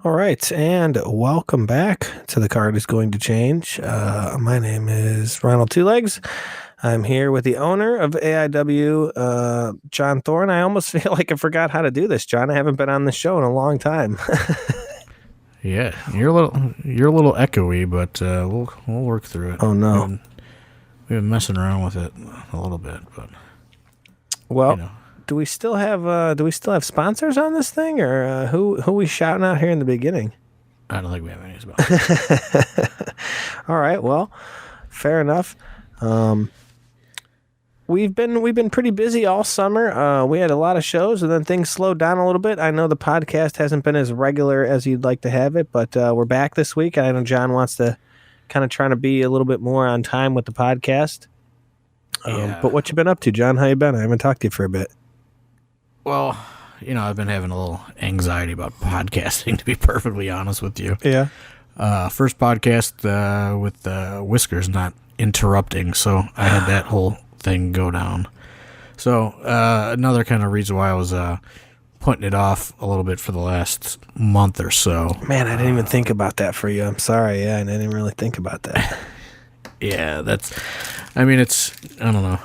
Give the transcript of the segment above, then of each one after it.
All right, and welcome back to The Card is Going to Change. My name is Ronald Two Legs. I'm here with the owner of AIW, John Thorne. I almost feel like I forgot how to do this, John. I haven't been on the show in a long time. Yeah, you're a little echoey, but we'll work through it. Oh no, we've been messing around with it a little bit, but well. Do we still have sponsors on this thing, or who we shouting out here in the beginning? I don't think we have any sponsors. All right, well, fair enough. We've been pretty busy all summer. We had a lot of shows, and then things slowed down a little bit. I know the podcast hasn't been as regular as you'd like to have it, but we're back this week. I know John wants to kind of trying to be a little bit more on time with the podcast. But what you been up to, John? How you been? I haven't talked to you for a bit. Well, I've been having a little anxiety about podcasting, to be perfectly honest with you. Yeah. First podcast with Whiskers not interrupting, so I had that whole thing go down. So another kind of reason why I was putting it off a little bit for the last month or so. Man, I didn't even think about that for you. I'm sorry. Yeah, I didn't really think about that. Yeah, I don't know.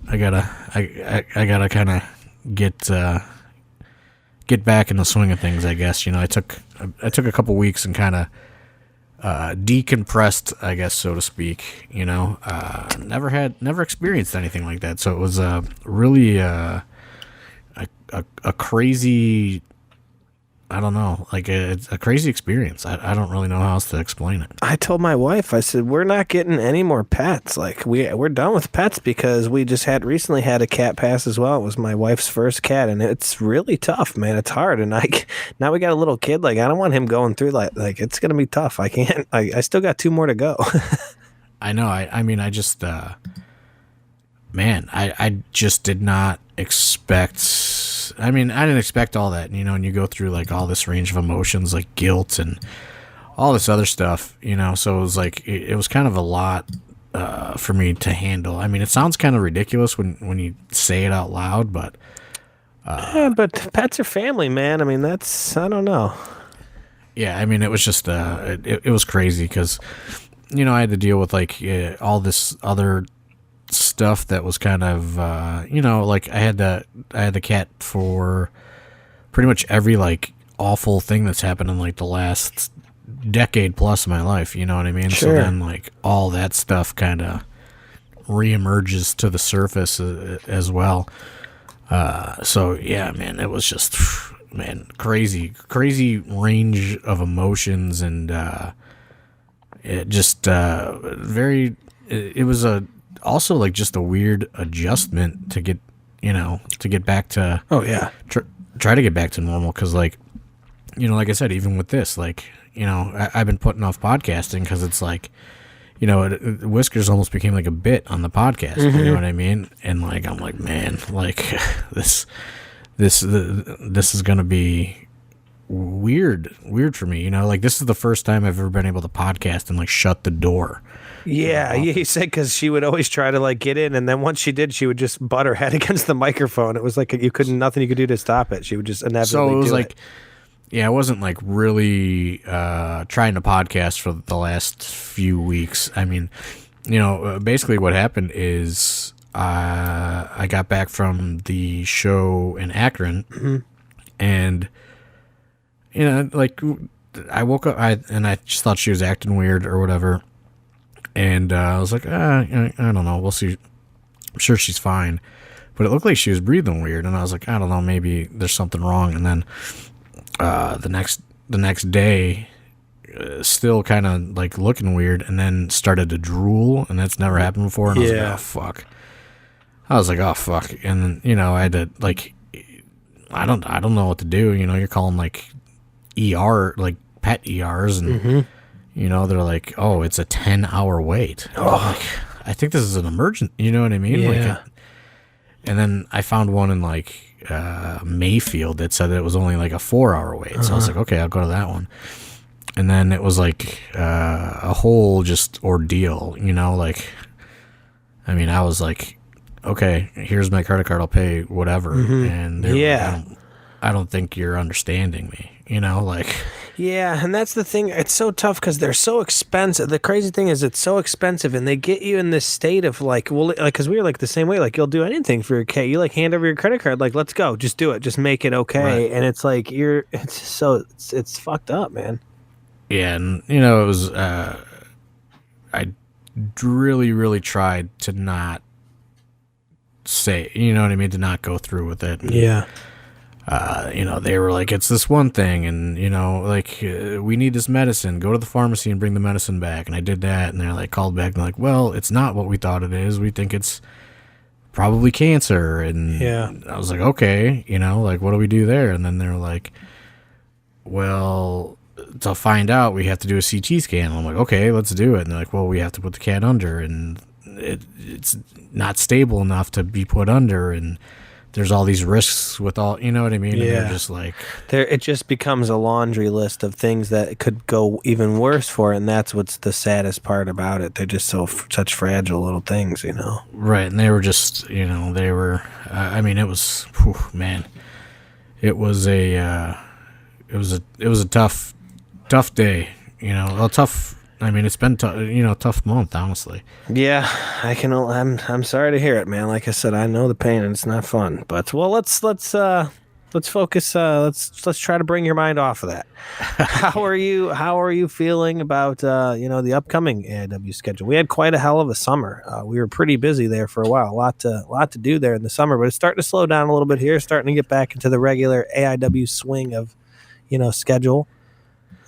I gotta kind of get back in the swing of things, I guess. I took a couple weeks and kind of decompressed, I guess, so to speak. Never experienced anything like that, so it was really a crazy, I don't know, like it's a crazy experience. I don't really know how else to explain it. I told my wife, I said, we're not getting any more pets. Like we're done with pets because we just recently had a cat pass as well. It was my wife's first cat, and it's really tough, man. It's hard, and now we got a little kid. Like I don't want him going through like it's gonna be tough. I can't. I still got 2 more to go. I know. I just man, I just did not expect. I didn't expect all that, and you go through like all this range of emotions, like guilt and all this other stuff, so it was like, it was kind of a lot for me to handle. It sounds kind of ridiculous when you say it out loud, but yeah, but pets are family, man. That's, I don't know. Yeah. It was just, it was crazy because, I had to deal with like all this other stuff that was kind of like I had the cat for pretty much every like awful thing that's happened in like the last decade plus of my life, you know what I mean? Sure. So then like all that stuff kind of reemerges to the surface as well. So yeah, man, it was just crazy range of emotions, and it just it was also like just a weird adjustment to get back to try to get back to normal, because like like I said, even with this, like I've been putting off podcasting because it's like Whiskers almost became like a bit on the podcast. Mm-hmm. You know what I mean? And like I'm like, man, like this is gonna be weird for me, like this is the first time I've ever been able to podcast and like shut the door. Yeah, he said because she would always try to like get in, and then once she did, she would just butt her head against the microphone. It was like nothing you could do to stop it. She would just inevitably so it was do like, yeah, I wasn't like really trying to podcast for the last few weeks. Basically what happened is I got back from the show in Akron, mm-hmm. and like I woke up and I just thought she was acting weird or whatever. And I was like, I don't know. We'll see. I'm sure she's fine. But it looked like she was breathing weird. And I was like, I don't know. Maybe there's something wrong. And then the next day, still kind of like looking weird. And then started to drool. And that's never happened before. And I was like, oh, fuck. And then, I had to like, I don't know what to do. You're calling like ER, like pet ERs. And mm-hmm. They're like, oh, it's a 10-hour wait. Oh. Like, I think this is an emergency. You know what I mean? Yeah. Like, and then I found one in like Mayfield that said it was only like a 4-hour wait. Uh-huh. So I was like, okay, I'll go to that one. And then it was like a whole just ordeal, like, I was like, okay, here's my credit card, I'll pay whatever. Mm-hmm. And I don't think you're understanding me, like. Yeah, and that's the thing. It's so tough because they're so expensive. The crazy thing is, it's so expensive, and they get you in this state of like, well, like, because we were like the same way. Like, you'll do anything for your cat. You like hand over your credit card, like, let's go, just do it, just make it okay. Right. And it's like it's so it's fucked up, man. Yeah, and it was. I really, really tried to not say, you know what I mean, to not go through with it. And, Yeah. They were like, it's this one thing, and we need this medicine. Go to the pharmacy and bring the medicine back. And I did that, and they're like, called back and they're like, well, it's not what we thought it is. We think it's probably cancer. And Yeah. I was like, okay, like, what do we do there? And then they're like, well, to find out, we have to do a CT scan. I'm like, okay, let's do it. And they're like, well, we have to put the cat under, and it's not stable enough to be put under, and there's all these risks with all, you know what I mean? Yeah. And they're just like, it just becomes a laundry list of things that could go even worse for it, and that's what's the saddest part about it. They're just such fragile little things, right. And they were just, they were, it was, whew, man, it was a tough day, tough. It's been a tough month, honestly. Yeah, I'm sorry to hear it, man. Like I said, I know the pain and it's not fun. But well, let's focus. Let's try to bring your mind off of that. How are you feeling about the upcoming AIW schedule? We had quite a hell of a summer. We were pretty busy there for a while. A lot to do there in the summer, but it's starting to slow down a little bit here. Starting to get back into the regular AIW swing of schedule.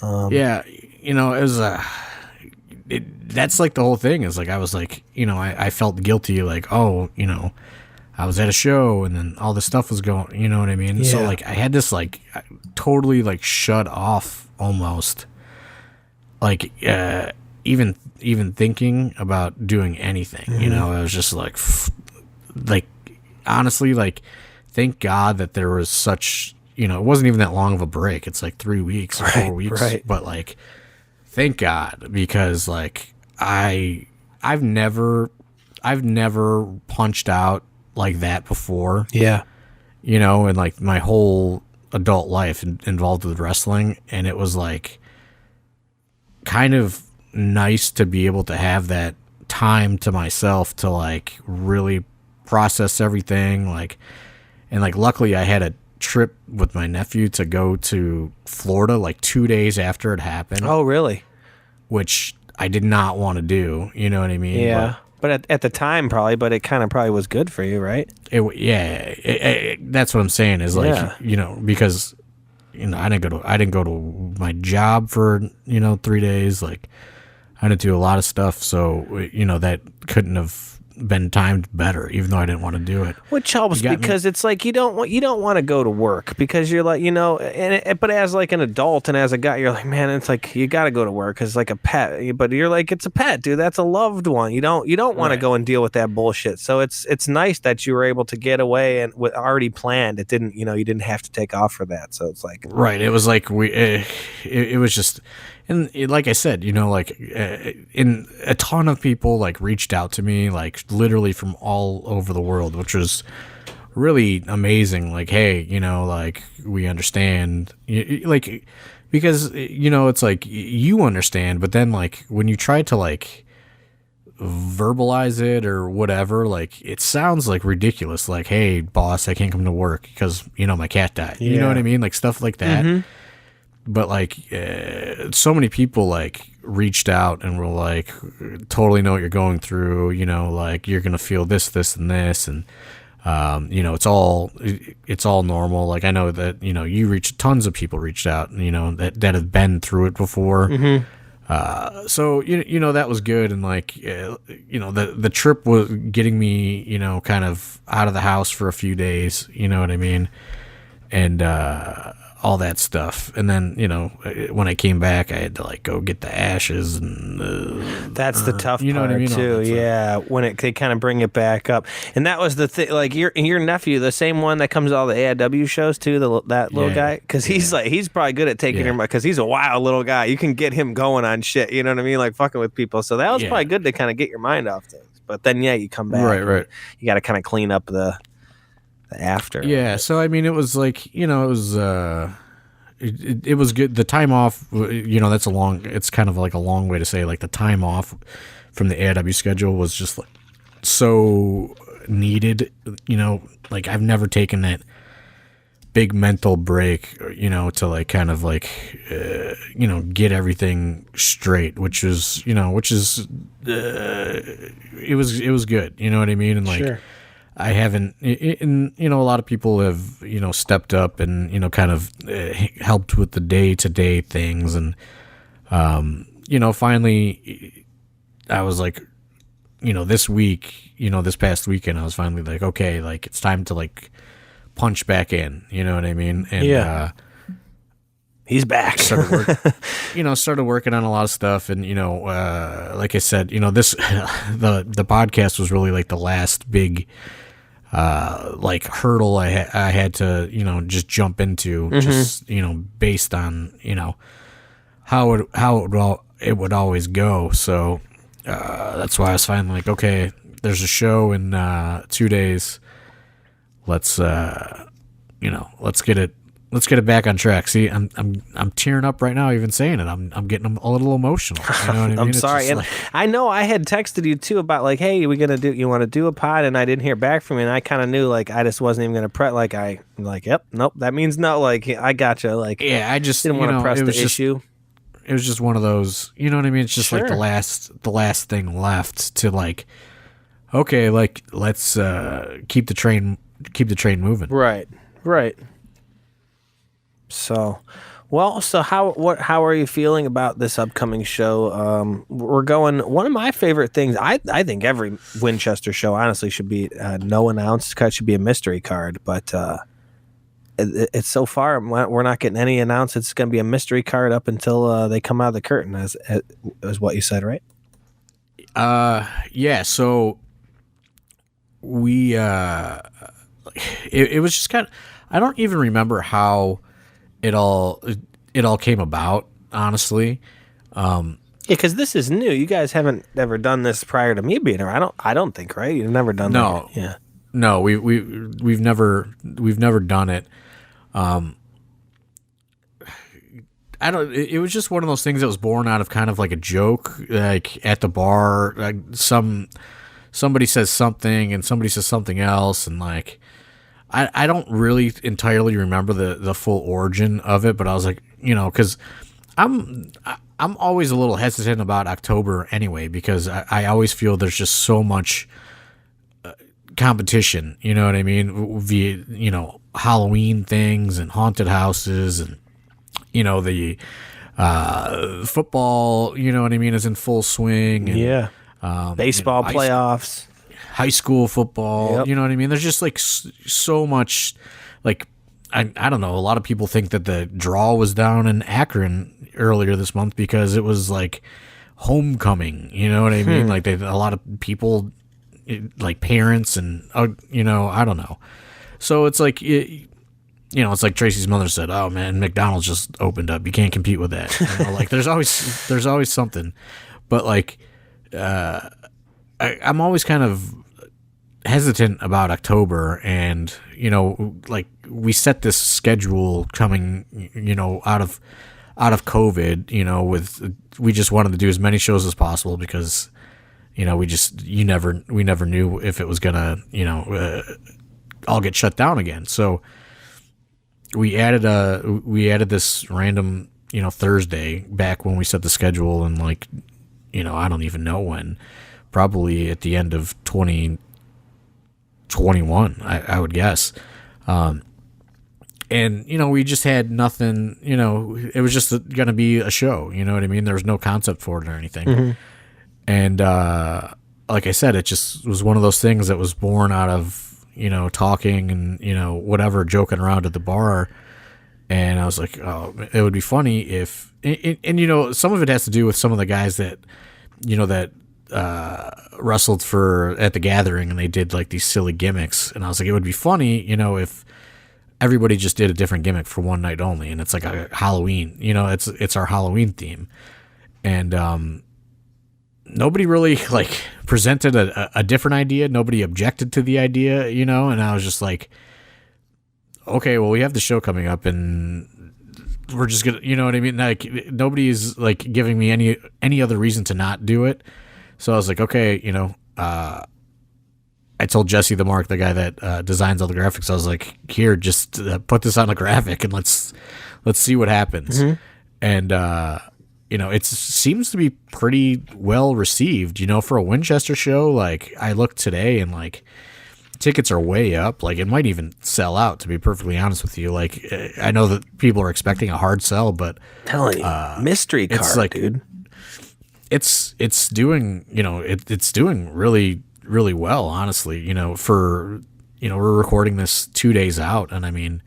It was that's like the whole thing is like, I was like, I felt guilty, like, oh, I was at a show and then all this stuff was going, you know what I mean? Yeah. So like I had this like totally like shut off almost, like even thinking about doing anything, I was just like honestly, like, thank God that there was such, it wasn't even that long of a break. It's like 3 weeks or 4 weeks, right. But like, thank God, because like I've never punched out like that before. Yeah. And like my whole adult life involved with wrestling, and it was like kind of nice to be able to have that time to myself to like really process everything, like, and like luckily I had a trip with my nephew to go to Florida like 2 days after it happened. Oh, really? Which I did not want to do, you know what I mean? Yeah. But at the time, probably, but it kind of probably was good for you, right? That's what I'm saying is like, because, I didn't go to my job for, 3 days. Like, I didn't do a lot of stuff. So, that couldn't have been timed better, even though I didn't want to do it. Which helps because it's like you don't want to go to work because you're like, but as like an adult and as a guy, you're like, man, it's like you got to go to work because like a pet, but you're like, it's a pet, dude. That's a loved one. You don't want to go and deal with that bullshit. So it's nice that you were able to get away and with already planned. It didn't, you didn't have to take off for that. So it's like, right. It was like it was just. And like I said, in a ton of people like reached out to me, like literally from all over the world, which was really amazing. Like, hey, like we understand, like, because, it's like you understand, but then like when you try to like verbalize it or whatever, like it sounds like ridiculous. Like, hey, boss, I can't come to work because, my cat died. Yeah. You know what I mean? Like stuff like that. Mm-hmm. But like so many people like reached out and were like, totally know what you're going through, like you're gonna feel this and this, and it's all normal. Like I know that tons of people reached out, that have been through it before. Mm-hmm. So that was good, and like the trip was getting me kind of out of the house for a few days. You know what I mean? And all that stuff, and then when I came back, I had to like go get the ashes, and that's the tough part, what I mean, too. Yeah, when they kind of bring it back up, and that was the thing. Like your nephew, the same one that comes to all the AIW shows too. That little guy, because he's probably good at taking your, because he's a wild little guy. You can get him going on shit. You know what I mean? Like fucking with people. So that was probably good to kind of get your mind off things. But then you come back, right. You got to kind of clean up the after. Yeah, so I mean, it was like it it was good. The time off, it's kind of like a long way to say, like, the time off from the AIW schedule was just like so needed, like I've never taken that big mental break, to like kind of like, get everything straight, which is, it was good. You know what I mean? And like, sure. I haven't, and a lot of people have, stepped up and, kind of helped with the day-to-day things. And, finally I was like, this week, this past weekend, I was finally like, okay, like it's time to like punch back in, you know what I mean? And, he's back. started working on a lot of stuff. And, like I said, this, the podcast was really like the last big, like hurdle I had to, just jump into, just, based on, how it would always go. So, that's why I was finally like, okay, there's a show in, 2 days. Let's get it back on track. See, I'm tearing up right now even saying it. I'm getting a little emotional. You know what I mean? I'm sorry. And I know I had texted you too about like, hey, you want to do a pod? And I didn't hear back from you. And I kind of knew like I just wasn't even going to press. Like yep, nope, that means no. Like I gotcha. Like yeah, I just didn't want to press the issue. It was just one of those. You know what I mean? It's just sure. like the last thing left to like. Okay, like let's keep the train moving. Right. So how are you feeling about this upcoming show? We're going, one of my favorite things, I think every Winchester show honestly should be no announced, should be a mystery card, but it's so far we're not getting any announced. It's going to be a mystery card up until they come out of the curtain, as what you said, right? Yeah, so we it was just kind of, I don't even remember how it all came about, honestly. Yeah, because this is new. You guys haven't ever done this prior to me being here. I don't think, right? You've never done that. Yeah. No, we've never done it. It was just one of those things that was born out of kind of like a joke, like at the bar, like somebody says something and somebody says something else, and like I don't really entirely remember the full origin of it, but I was like, because I'm always a little hesitant about October anyway, because I always feel there's just so much competition, you know what I mean, via Halloween things and haunted houses, and the football, you know what I mean, is in full swing, and baseball playoffs, high school football, yep. You know what I mean? There's just like so much, like, I don't know. A lot of people think that the draw was down in Akron earlier this month because it was like homecoming, you know what I mean? Like a lot of people, like parents and, I don't know. So it's like, it's like Tracy's mother said, oh man, McDonald's just opened up. You can't compete with that. Like there's always something, but like, I'm always kind of hesitant about October, and like we set this schedule coming out of COVID, we just wanted to do as many shows as possible because we never knew if it was gonna all get shut down again. So we added this random Thursday back when we set the schedule, and like I don't even know when, probably at the end of 2021, I would guess. And, we just had nothing, it was just going to be a show, you know what I mean? There was no concept for it or anything. Mm-hmm. And, like I said, it just was one of those things that was born out of, talking and, whatever, joking around at the bar. And I was like, oh, it would be funny if, and some of it has to do with some of the guys that, wrestled at the Gathering, and they did like these silly gimmicks. And I was like, it would be funny, if everybody just did a different gimmick for one night only. And it's like a Halloween, it's our Halloween theme. And, nobody really like presented a different idea. Nobody objected to the idea, and I was just like, okay, well, we have the show coming up in we're just gonna, you know what I mean? Like nobody's like giving me any other reason to not do it. So I was like, okay, I told Jesse the Mark, the guy that designs all the graphics, I was like, here, just put this on a graphic and let's see what happens. Mm-hmm. And it seems to be pretty well received. For a Winchester show, like I looked today and like tickets are way up. Like it might even sell out, to be perfectly honest with you. Like I know that people are expecting a hard sell, but telling you, mystery card, like, dude. It's doing it's doing really, really well, honestly. For we're recording this 2 days out, and I mean,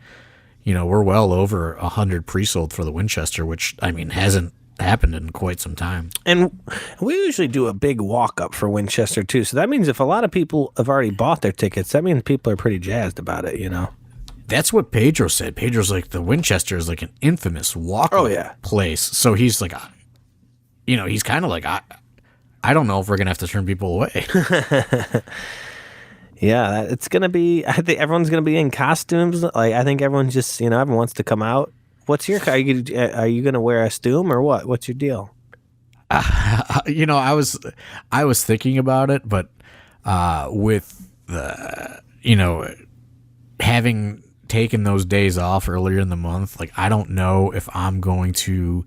we're well over 100 pre-sold for the Winchester, which I mean hasn't happened in quite some time. And we usually do a big walk-up for Winchester too, so that means if a lot of people have already bought their tickets, that means people are pretty jazzed about it. That's what Pedro said. Pedro's like, the Winchester is like an infamous walk-up place. So he's like, he's kind of like, I don't know if we're gonna have to turn people away. Yeah, it's gonna be. I think everyone's gonna be in costumes. Like I think everyone's just, everyone wants to come out. What's your? Are you gonna wear a costume or what? What's your deal? I was thinking about it, but with the having taken those days off earlier in the month, like I don't know if I'm going to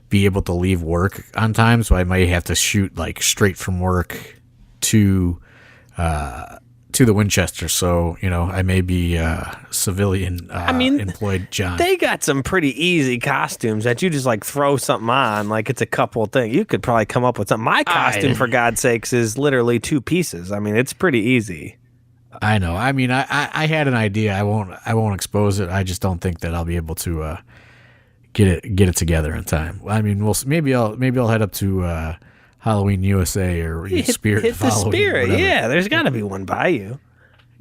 be able to leave work on time, so I might have to shoot like straight from work to the Winchester. So I may be civilian employed John. They got some pretty easy costumes that you just like throw something on, like it's a couple things. You could probably come up with something. My costume, for God's sakes, is literally 2 pieces. I mean, it's pretty ezy. I know. I mean, I had an idea. I won't expose it. I just don't think that I'll be able to get it together in time. I mean, maybe I'll head up to Halloween USA or Spirit. Hit the Spirit, whatever. Yeah. There's got to be one by you.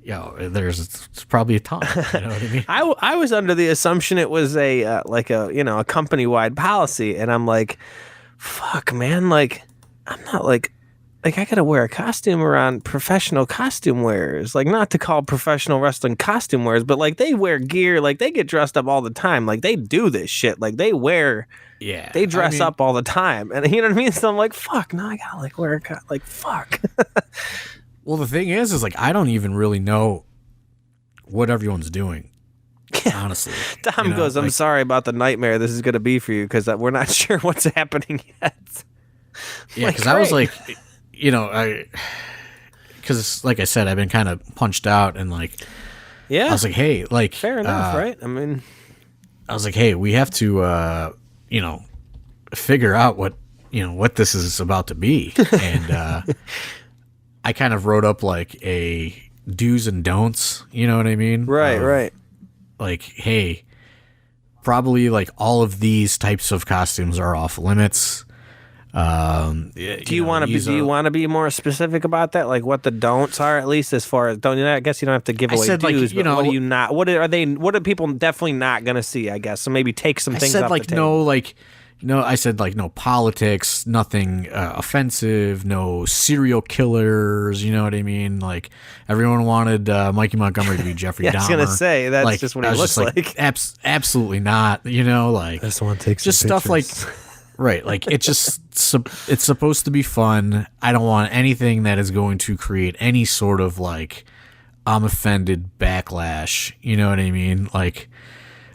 Yeah, there's probably a ton. You know what I mean? I was under the assumption it was a company wide policy, and I'm like, fuck, man, like I'm not like I gotta wear a costume around professional costume wearers. Like, not to call professional wrestling costume wearers, but like they wear gear, like they get dressed up all the time. Like they do this shit. Like they dress up all the time. And you know what I mean? So I'm like, fuck, no, I gotta like wear a fuck. Well, the thing is like I don't even really know what everyone's doing. Honestly. Tom goes, I'm sorry about the nightmare this is gonna be for you, because we're not sure what's happening yet. Yeah, because I was like, because like I said, I've been kind of punched out, and like, I was like, hey, like, fair enough, right? I mean, I was like, hey, we have to, figure out what this is about to be, and I kind of wrote up like a do's and don'ts. You know what I mean? Right. Like, hey, probably like all of these types of costumes are off limits. Do you want to be more specific about that? Like what the don'ts are, at least as far as I guess you don't have to give away dues, but what do you not? What are people definitely not going to see? I guess so. Maybe take some things. I said off the table. I said like no politics, nothing offensive, no serial killers. You know what I mean? Like everyone wanted Mikey Montgomery to be Jeffrey Dahmer. I was gonna say that's like, just what he looks like. Absolutely not. Like this one takes just stuff like. Right, like it's supposed to be fun. I don't want anything that is going to create any sort of like I'm offended backlash. You know what I mean? Like,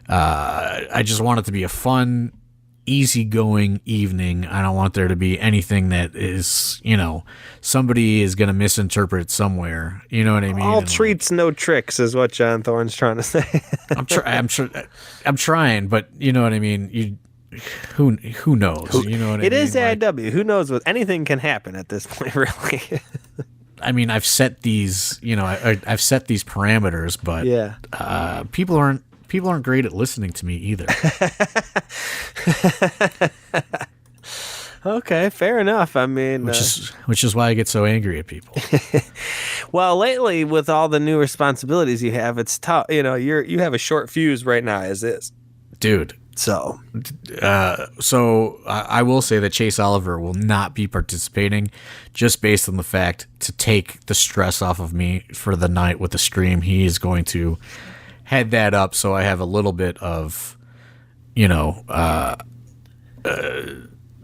I just want it to be a fun, easygoing evening. I don't want there to be anything that is, somebody is going to misinterpret somewhere. You know what I mean? All treats, no tricks, is what John Thorne's trying to say. I'm trying, but you know what I mean. Who knows? You know what I mean? It is AIW. Who knows what anything can happen at this point, really. I mean, I've set these, I've set these parameters, but people aren't great at listening to me either. Okay, fair enough. I mean, which is why I get so angry at people. Well, lately with all the new responsibilities you have, it's tough. You have a short fuse right now, as is, dude. So I will say that Chase Oliver will not be participating, just based on the fact to take the stress off of me for the night with the stream. He is going to head that up, so I have a little bit of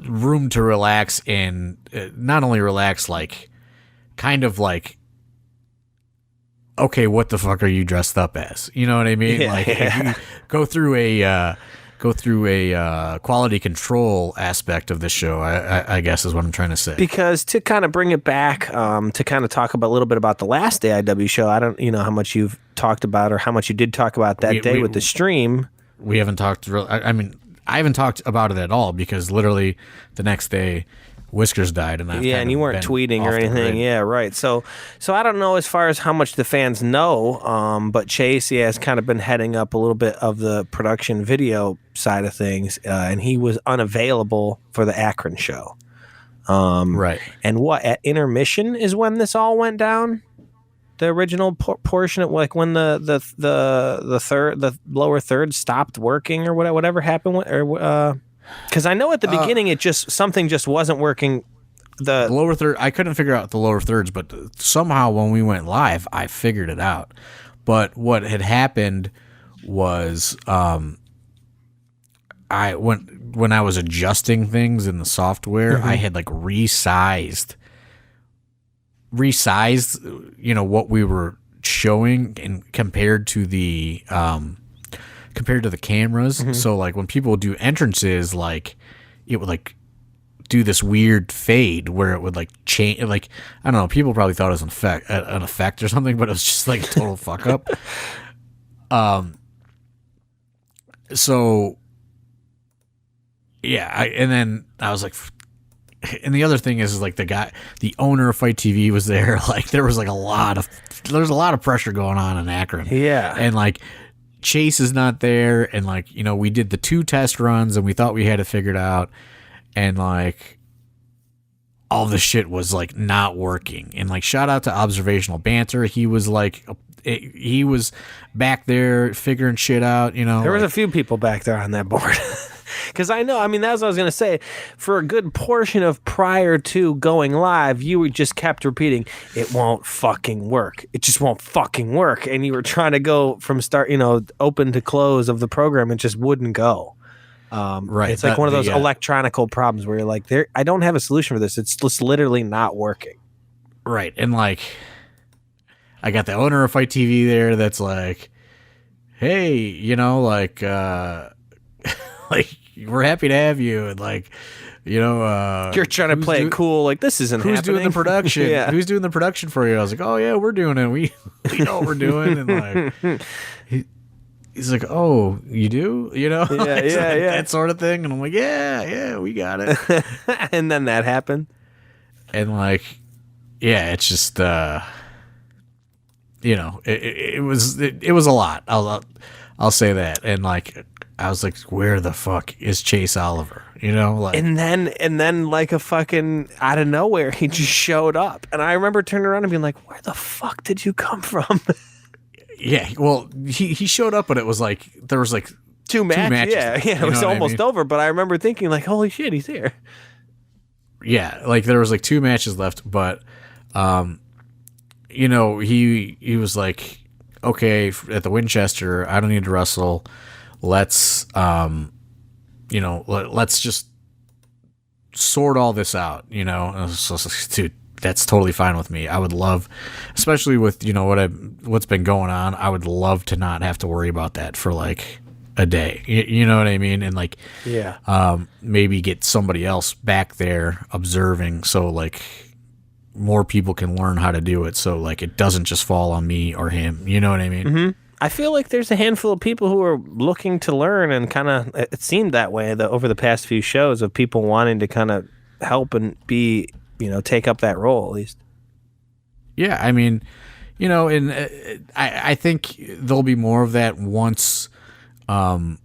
room to relax and not only relax, like kind of like, okay, what the fuck are you dressed up as? You know what I mean? You go through a quality control aspect of the show, I guess is what I'm trying to say. Because to kind of bring it back, to kind of talk about a little bit about the last AIW show, I don't, how much you've talked about or how much you did talk about that day with the stream. We haven't talked. I haven't talked about it at all because literally the next day, Whiskers died, and and you weren't tweeting or anything. Yeah, right. So I don't know as far as how much the fans know, but Chase has kind of been heading up a little bit of the production video side of things, and he was unavailable for the Akron show. Right. And at intermission is when this all went down. The original portion of like when the lower third stopped working or whatever happened because I know at the beginning something just wasn't working. The lower third, I couldn't figure out the lower thirds, but somehow when we went live, I figured it out. But what had happened was when I was adjusting things in the software, I had like resized what we were showing and compared to the cameras. So like when people do entrances, like it would like do this weird fade where it would like change, like I don't know, people probably thought it was an effect or something, but it was just like a total fuck up. So yeah, and then I was like, and the other thing is like the owner of Fite TV was there. Like there was a lot of pressure going on in Akron. Yeah. And like Chase is not there. And like, we did the 2 test runs and we thought we had it figured out. And like all the shit was like not working. And like shout out to Observational Banter. He was back there figuring shit out, There was a few people back there on that board. Because I know, that's what I was going to say. For a good portion of prior to going live, you just kept repeating, it won't fucking work. It just won't fucking work. And you were trying to go from start, open to close of the program. It just wouldn't go. Right. It's like one of those electronical problems where you're like, I don't have a solution for this. It's just literally not working. Right. And like, I got the owner of Fite TV there that's like, hey, like we're happy to have you, and like you're trying to play it cool, like this isn't who's happening. doing the production. Yeah. Who's doing the production for you? I was like, oh yeah, we're doing it, we know what we're doing. And like he's like, oh, you do, that sort of thing. And I'm like, yeah, we got it. And then that happened, and like it's just it was a lot. I'll say that. And like I was like, where the fuck is Chase Oliver? Like, and then like a fucking out of nowhere, he just showed up, and I remember turning around and being like, where the fuck did you come from? Yeah, well, he showed up, but it was like there was like two matches. Yeah, it was almost over. But I remember thinking like, holy shit, he's here. Yeah, like there was like 2 matches left, but he was like, okay, at the Winchester, I don't need to wrestle. Let's let's just sort all this out, And I was like, dude, that's totally fine with me. I would love, especially with what's been going on, I would love to not have to worry about that for like a day. You know what I mean? And like, maybe get somebody else back there observing, so like more people can learn how to do it, so like it doesn't just fall on me or him. You know what I mean? Mm-hmm. I feel like there's a handful of people who are looking to learn, and kind of it seemed that way over the past few shows of people wanting to kind of help and be, take up that role at least. Yeah, I mean, and I think there'll be more of that once, not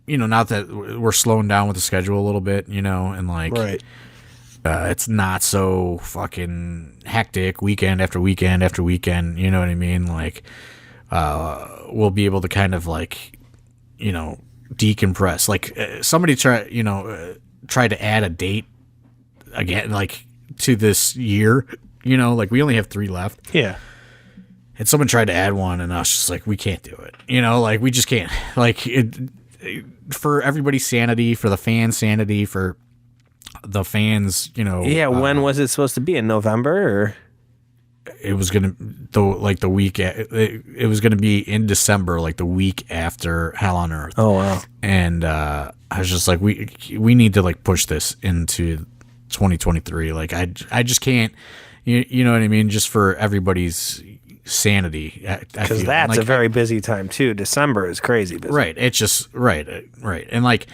that we're slowing down with the schedule a little bit, and like, right. It's not so fucking hectic weekend after weekend after weekend. You know what I mean? Like, we'll be able to kind of like, decompress. Like somebody tried to add a date again, like to this year, like we only have 3 left. Yeah. And someone tried to add one, and I was just like, we can't do it. Like we just can't. Like for everybody's sanity, for the fans' sanity, for the fans, Yeah, when was it supposed to be? In November? Or? It was gonna the week. It was gonna be in December, like the week after Hell on Earth. Oh wow! And I was just like, we need to like push this into 2023. Like I just can't. You know what I mean? Just for everybody's sanity, because that's like, a very busy time too. December is crazy busy. Right. It's just right, and like,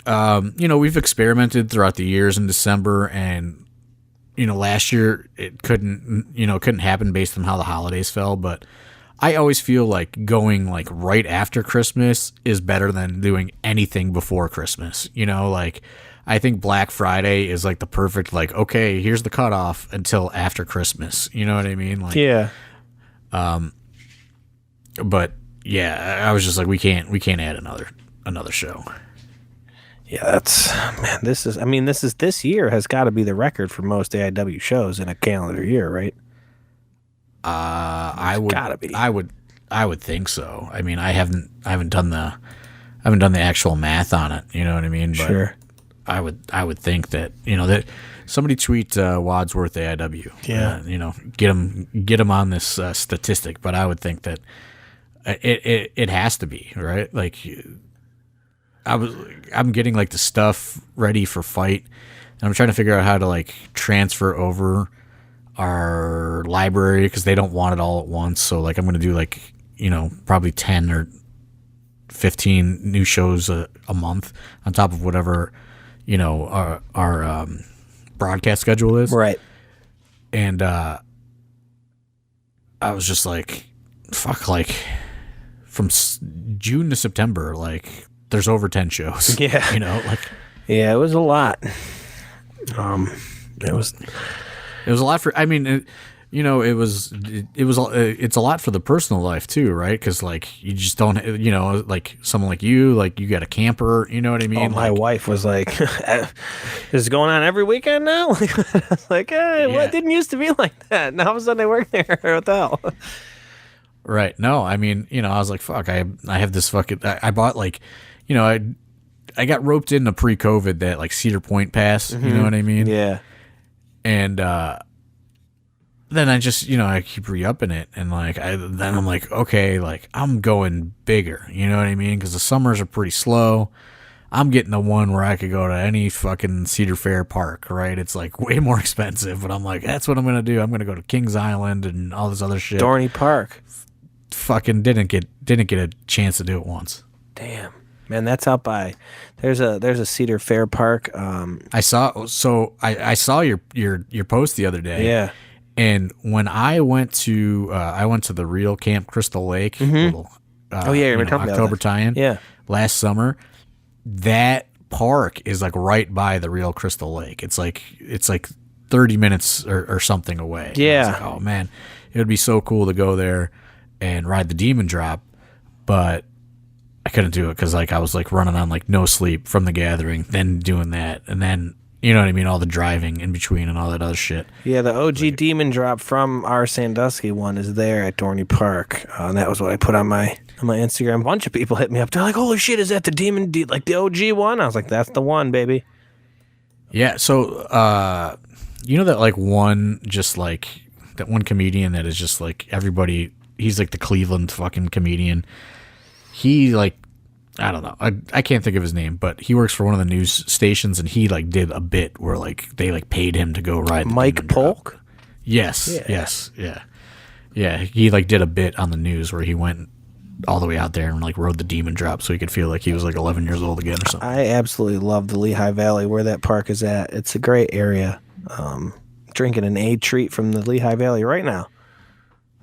we've experimented throughout the years in December, and last year it couldn't happen based on how the holidays fell. But I always feel like going like right after Christmas is better than doing anything before Christmas. Like I think Black Friday is like the perfect, like, okay, here's the cutoff until after Christmas. You know what I mean? Like, yeah. But yeah, I was just like, we can't add another show. Yeah, this year has got to be the record for most AIW shows in a calendar year, right? I would gotta be. I would think so. I mean, I haven't done the actual math on it. You know what I mean? But sure. I would think that that somebody tweet Wadsworth AIW. Yeah. Get him on this statistic. But I would think that it has to be, right. Like I'm getting like the stuff ready for Fite, and I'm trying to figure out how to like transfer over our library because they don't want it all at once. So like I'm gonna do like probably 10 or 15 new shows a month on top of whatever our broadcast schedule is. Right. And I was just like, fuck, like from June to September, like there's over 10 shows. Yeah. Yeah, it was a lot. It was a lot for, I mean, it's a lot for the personal life too, right? Because like you just don't, like someone like you got a camper, you know what I mean? My wife was like, "Is it going on every weekend now?" I was like, "Hey, well, it didn't used to be like that. Now all of a sudden I work there. What the hell?" Right. No, I mean, I was like, "Fuck, I have this fucking." I bought like, I got roped into pre-COVID that like Cedar Point pass. Mm-hmm. You know what I mean? Yeah. And then I just, I keep re-upping it, and like then I'm like, okay, like I'm going bigger, you know what I mean? Because the summers are pretty slow. I'm getting the one where I could go to any fucking Cedar Fair park, right? It's like way more expensive, but I'm like, that's what I'm gonna do. I'm gonna go to Kings Island and all this other shit. Dorney Park. Fucking didn't get a chance to do it once. Damn. Man, that's out by. There's a Cedar Fair park. I saw your post the other day. Yeah. And when I went to the real Camp Crystal Lake, little, October tie-in, last summer, that park is like right by the real Crystal Lake. It's like 30 minutes or something away. Yeah. Like, oh man, it would be so cool to go there and ride the Demon Drop, but I couldn't do it because like I was like running on like no sleep from the gathering, then doing that, and then. You know what I mean? All the driving in between and all that other shit. Yeah, the OG Demon Drop from our Sandusky one is there at Dorney Park. And that was what I put on my Instagram. A bunch of people hit me up. They're like, holy shit, is that the Demon, like the OG one? I was like, that's the one, baby. Yeah, so, that like one, just like, that one comedian that is just like everybody, he's like the Cleveland fucking comedian. He like, I don't know. I can't think of his name, but he works for one of the news stations, and he like did a bit where like they like paid him to go ride. Mike Polk? Yes. Yeah. Yes. Yeah. Yeah. He like did a bit on the news where he went all the way out there and like rode the Demon Drop so he could feel like he was like 11 years old again or something. I absolutely love the Lehigh Valley where that park is at. It's a great area. Drinking an A treat from the Lehigh Valley right now.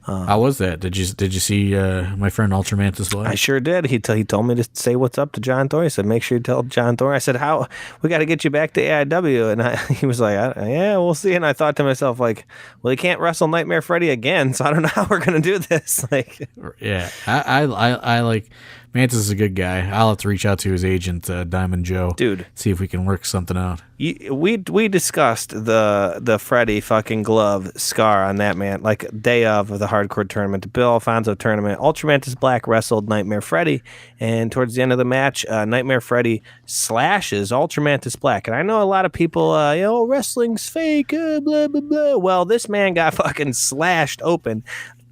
How was that? Did you see my friend Ultramantis live? I sure did. He told me to say what's up to John Thorne. He said, make sure you tell John Thorne. I said, how? We got to get you back to AIW. And he was like, yeah, we'll see. And I thought to myself, like, well, he can't wrestle Nightmare Freddy again, so I don't know how we're going to do this. Like, yeah, I like Mantis is a good guy. I'll have to reach out to his agent, Diamond Joe, Dude. see if we can work something out. We discussed the Freddy fucking glove scar on that man, like day of the hardcore tournament, the Bill Alfonso tournament. Ultramantis Black wrestled Nightmare Freddy, and towards the end of the match, Nightmare Freddy slashes Ultramantis Black. And I know a lot of people, wrestling's fake, blah, blah, blah. Well, this man got fucking slashed open.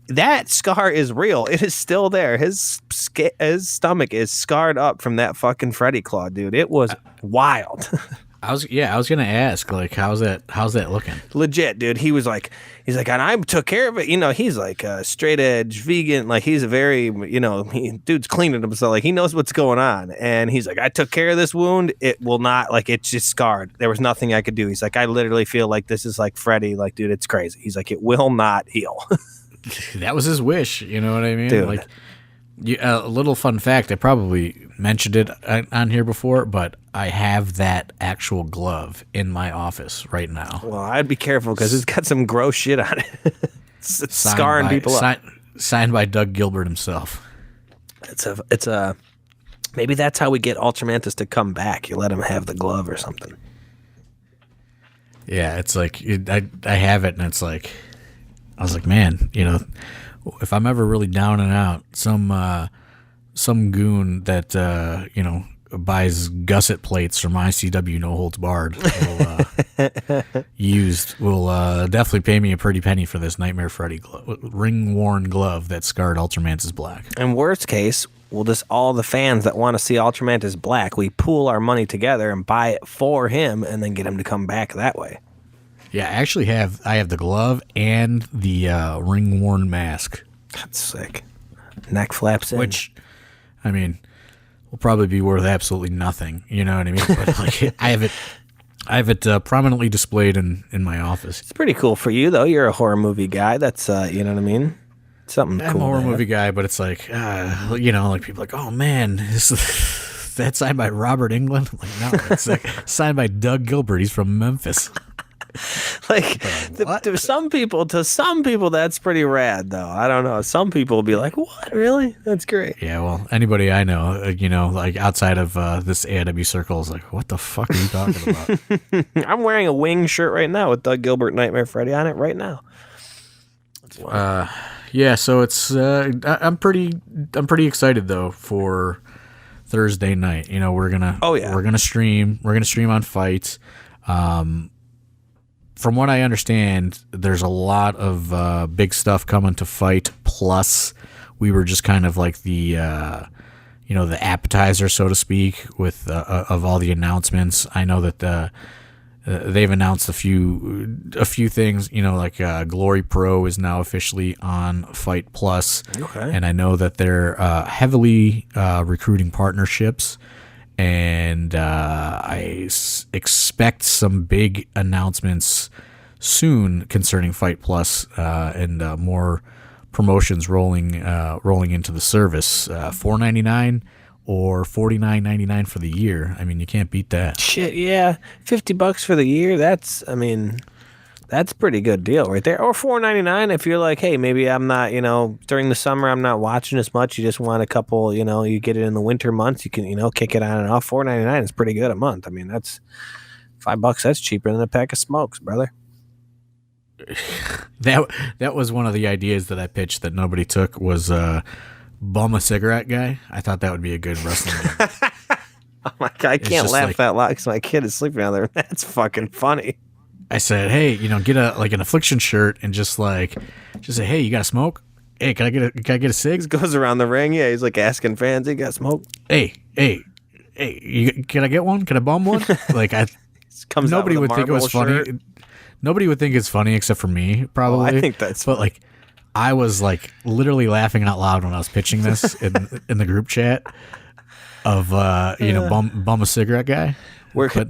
That scar is real. It is still there. His stomach is scarred up from that fucking Freddy claw, dude. It was wild. I was gonna ask, like, how's that looking? Legit, dude. He's like, and I took care of it. He's like a straight edge vegan. Like, he's a very, dude's cleaning himself. Like, he knows what's going on. And he's like, I took care of this wound. It will not, like, it's just scarred. There was nothing I could do. He's like, I literally feel like this is like Freddy. Like, dude, it's crazy. He's like, it will not heal. That was his wish. You know what I mean? Dude. Like, a little fun fact. I probably mentioned it on here before, but I have that actual glove in my office right now. Well, I'd be careful because it's got some gross shit on it. It's scarring people up. Signed by Doug Gilbert himself. It's a maybe that's how we get Ultramantis to come back. You let him have the glove or something. Yeah, it's like I have it, and it's like I was like, man, if I'm ever really down and out, some goon that buys gusset plates from ICW No Holds Barred will definitely pay me a pretty penny for this Nightmare Freddy ring worn glove that scarred Ultramantis Black. And worst case, we'll just all the fans that want to see Ultramantis Black, we pool our money together and buy it for him, and then get him to come back that way. Yeah, I actually have the glove and the ring worn mask. That's sick. Neck flaps in. Which, I mean, will probably be worth absolutely nothing. You know what I mean? But like, I have it prominently displayed in my office. It's pretty cool for you, though. You're a horror movie guy. That's you know what I mean? Something I'm cool. I'm a horror movie guy, but it's like, like people are like, oh man, that's signed by Robert Englund. I'm like, no, it's like signed by Doug Gilbert. He's from Memphis. Like to some people, that's pretty rad, though. I don't know. Some people will be like, "What? Really? That's great." Yeah. Well, anybody I know, like outside of this AIW circle, is like, "What the fuck are you talking about?" I'm wearing a wing shirt right now with Doug Gilbert Nightmare Freddy on it right now. Yeah. So it's I'm pretty excited though for Thursday night. We're gonna stream on Fite. From what I understand, there's a lot of big stuff coming to Fite. Plus, we were just kind of like the appetizer, so to speak, with of all the announcements. I know that they've announced a few things. Like Glory Pro is now officially on Fite Plus, okay. And I know that they're heavily recruiting partnerships. And I expect some big announcements soon concerning Fite Plus and more promotions rolling into the service. $4.99 or $49.99 for the year. I mean, you can't beat that. Shit, yeah, $50 for the year. That's a pretty good deal right there. Or $4.99 if you're like, hey, maybe I'm not, during the summer I'm not watching as much. You just want a couple, you get it in the winter months. You can, kick it on and off. $4.99 is pretty good a month. I mean, that's $5. That's cheaper than a pack of smokes, brother. That was one of the ideas that I pitched that nobody took was bum a cigarette guy. I thought that would be a good wrestling game. Oh my God, I can't laugh that loud because my kid is sleeping out there. That's fucking funny. I said, hey, get an Affliction shirt and just say, hey, you got to smoke? Hey, can I get a cig? He goes around the ring. Yeah, he's like asking fans, "You got smoke?" Hey, can I get one? Can I bum one? Like nobody would think it was funny. Nobody would think it's funny except for me, probably. I think that's. But like, I was like literally laughing out loud when I was pitching this in the group chat of bum a cigarette guy. But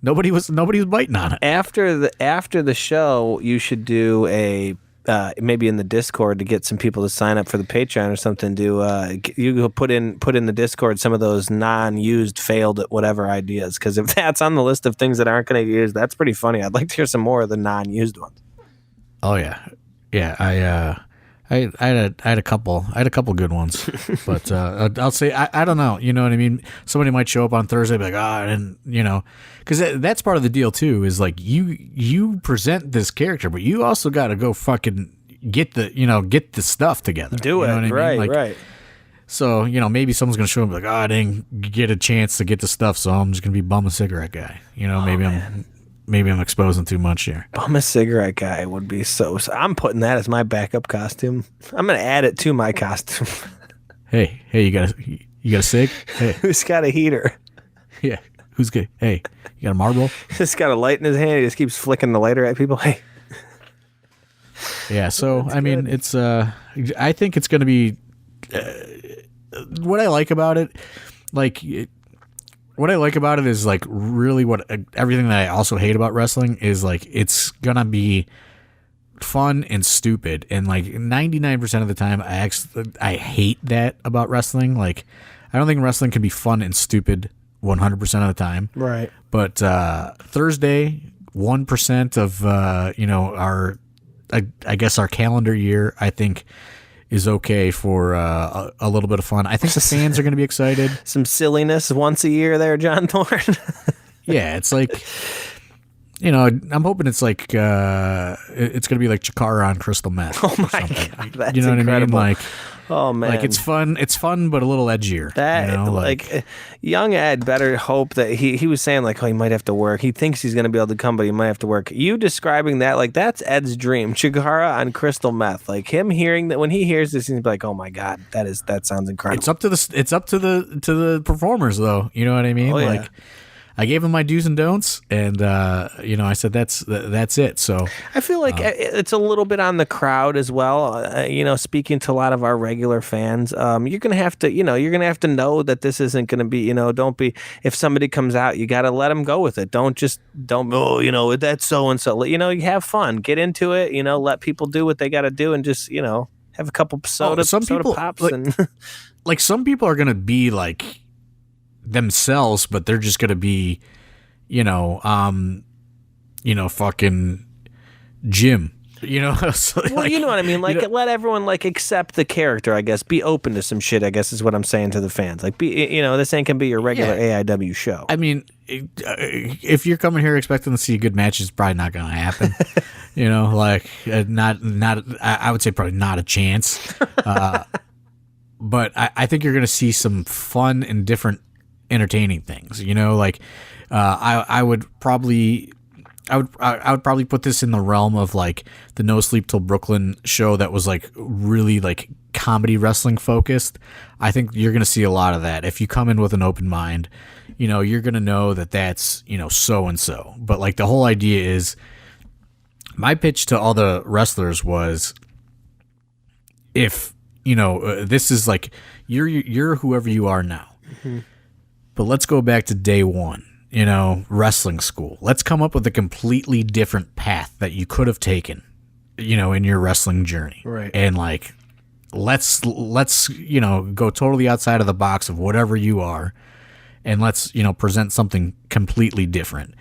nobody was biting on it. After the show, you should do a maybe in the Discord to get some people to sign up for the Patreon or something. You put in the Discord some of those non-used failed at whatever ideas, because if that's on the list of things that aren't going to use, that's pretty funny. I'd like to hear some more of the non-used ones. Oh yeah. I had a couple good ones, but I'll say I don't know. You know what I mean? Somebody might show up on Thursday, and be like, and because that's part of the deal too. Is like you present this character, but you also got to go fucking get the stuff together. Do it, you know what I mean? Like, right. So maybe someone's gonna show up and be like, I didn't get a chance to get the stuff, so I'm just gonna be bum a cigarette guy. Maybe I'm exposing too much here. Bum a cigarette guy would be so. I'm putting that as my backup costume. I'm gonna add it to my costume. Hey, you got a cig? Hey, Who's got a heater? Yeah, who's good? Hey, you got a Marlboro? He's got a light in his hand. He just keeps flicking the lighter at people. Hey. Yeah. So I mean, it's I think it's gonna be. What I like about it, is like really what everything that I also hate about wrestling is like it's gonna be fun and stupid, and like 99% of the time I hate that about wrestling. Like I don't think wrestling can be fun and stupid 100% of the time. Right. But Thursday, 1% of our I guess our calendar year, I think, is okay for a little bit of fun. I think the fans are going to be excited. Some silliness once a year there, John Thorne. Yeah, it's like, I'm hoping it's like it's going to be like Chikara on crystal meth. Oh my God, that's you know incredible. What I mean? Like, oh man, like it's fun, but a little edgier. That like young Ed better hope that he was saying like, oh, he might have to work. He thinks he's going to be able to come, but he might have to work. You describing that, like, that's Ed's dream. Chikara on crystal meth. Like him hearing that, when he hears this, he's like, oh my God, that sounds incredible. It's up to the performers though. You know what I mean? Oh, yeah. Like, I gave him my do's and don'ts, and I said that's it. So I feel like it's a little bit on the crowd as well. Speaking to a lot of our regular fans, you're gonna have to know that this isn't gonna be. Don't be, if somebody comes out, you got to let them go with it. Don't that's so and so. You have fun, get into it. Let people do what they got to do, and just have a couple soda pops and like some people are gonna be like themselves, but they're just gonna be fucking Jim, so well, you know what I mean, like let everyone like accept the character, I guess. Be open to some shit, I guess, is what I'm saying to the fans. Like, this ain't gonna be your regular AIW show. I mean, if you're coming here expecting to see a good match, it's probably not gonna happen. I would say probably not a chance. But I think you're gonna see some fun and different entertaining things, I would probably put this in the realm of like the No Sleep Till Brooklyn show that was like really like comedy wrestling focused. I think you're going to see a lot of that. If you come in with an open mind, you're going to know that that's, so and so. But like the whole idea is, my pitch to all the wrestlers was, if, this is like, you're whoever you are now. Mm-hmm. But let's go back to day one, wrestling school. Let's come up with a completely different path that you could have taken, in your wrestling journey. Right. And like, let's go totally outside of the box of whatever you are, and let's, present something completely different.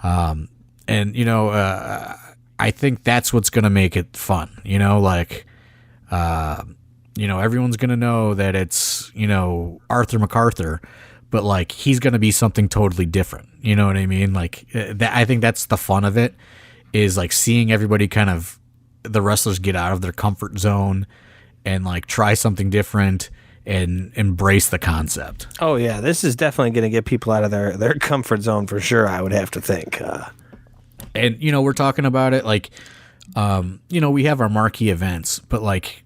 I think that's what's going to make it fun, everyone's going to know that it's, Arthur MacArthur, but like he's going to be something totally different. You know what I mean? Like I think that's the fun of it, is like seeing everybody kind of, the wrestlers get out of their comfort zone and like try something different and embrace the concept. Oh yeah. This is definitely going to get people out of their comfort zone for sure, I would have to think. And, we're talking about it like, we have our marquee events, but like,